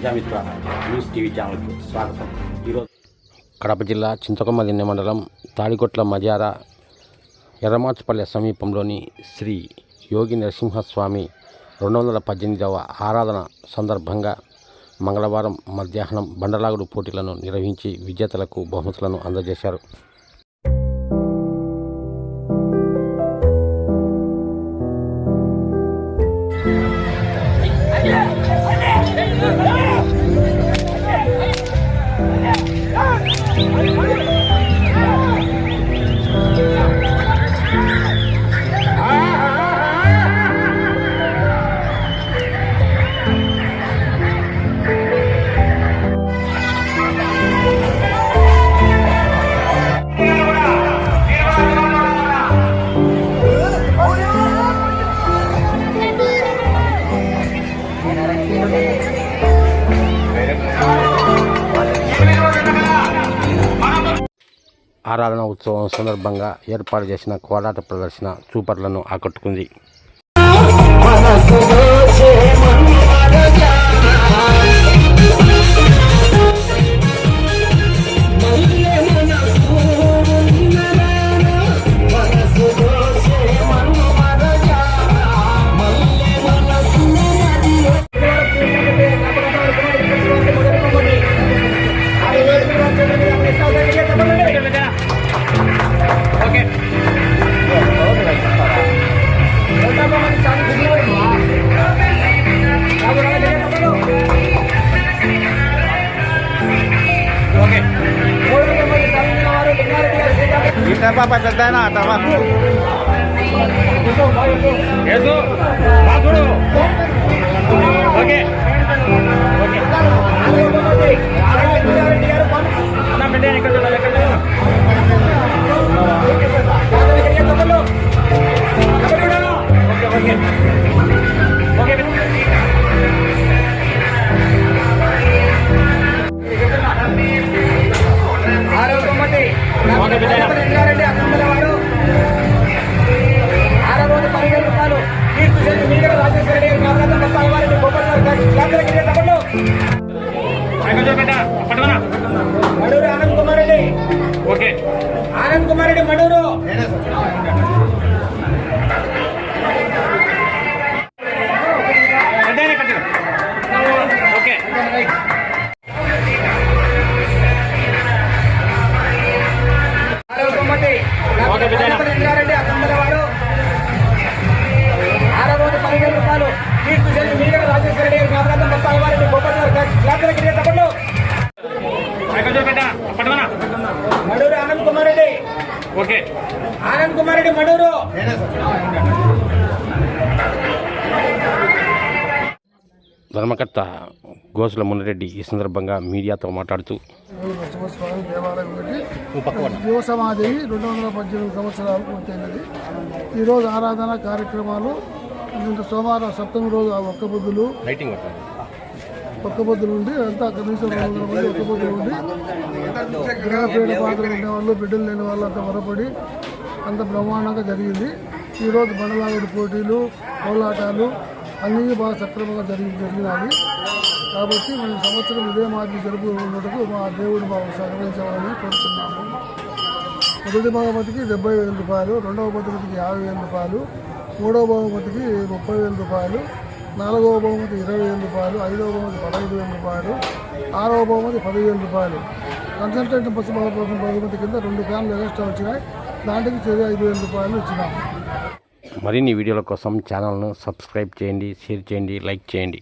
Prajamitra news TV ఛానల్కు స్వాగతం. ఈరోజు కడప జిల్లా చింతకొమ్మదిన్నె మండలం తాడికొట్ల మజారా ఎర్రమాచుపల్లె సమీపంలోని శ్రీ యోగి నరసింహస్వామి 218వ ఆరాధన సందర్భంగా మంగళవారం మధ్యాహ్నం బండలాగుడు పోటీలను నిర్వహించి విజేతలకు బహుమతులను అందజేశారు. ఆరాధన ఉత్సవం సందర్భంగా ఏర్పాటు చేసిన కోలాట ప్రదర్శన చూపర్లను ఆకట్టుకుంది. Apa cerdana atau apa? Itu, masuk dulu. Oke. Enam benda yang kedua lagi kedua. Okay Anand Kumar Reddy Maduru okay Rangareddy అకంబలవాడు 6,015 రూపాయలు. కీర్తి చెల్లి మీగడ రాజేశ్వర రెడ్డి నాగరాజం బొప్పాయివారెడ్డి గోపాల్ మడూరు ఆనంద్ కుమార్ రెడ్డి. ఓకే ఆనంద్ కుమార్ రెడ్డి మడూరు. ధర్మకర్త గోసుల మునిరెడ్డి ఈ సందర్భంగా మీడియాతో మాట్లాడుతూ యువ సమాధి 218 సంవత్సరాలు పూర్తయినది. ఈరోజు ఆరాధన కార్యక్రమాలు సోమవారం సప్తమి రోజు ఒక్క పొద్దులు ఉండి అంతా కనీసం 200 మంది ఒక్క పొద్దులు ఉండి గ్రహపీడ పాత్రలు ఉండే వాళ్ళు బిడ్డలు లేని వాళ్ళు అంతా వరపడి అంత బ్రహ్మాండంగా జరిగింది. ఈరోజు బండలాగుడు పోటీలు కోలాటాలు అన్నీ బాగా సక్రమంగా జరిగినాయి. కాబట్టి మన సంవత్సరం ఇదే మాదిరి జరుపుకున్నట్టుకు మా దేవుడు బాగా సహకరించాలని కోరుతున్నాము. మొదటి బహుమతికి 70,000 రూపాయలు, రెండవ బహుమతికి 50,000 రూపాయలు, మూడవ బహుమతికి 30,000 రూపాయలు, నాలుగవ బహుమతి 20,000 రూపాయలు, ఐదవ బహుమతి 15,000 రూపాయలు, ఆరవ బహుమతి 10,000 రూపాయలు. కన్సల్టెంట్ బస్సు బహుమతి కింద 2 ఫ్యాన్లు ఎక్స్ట్రా వచ్చినాయి. దాంట్లోకి 5,000 రూపాయలు ఇచ్చినాము. మరిన్ని వీడియోల కోసం ఛానల్ను సబ్స్క్రైబ్ చేయండి, షేర్ చేయండి, లైక్ చేయండి.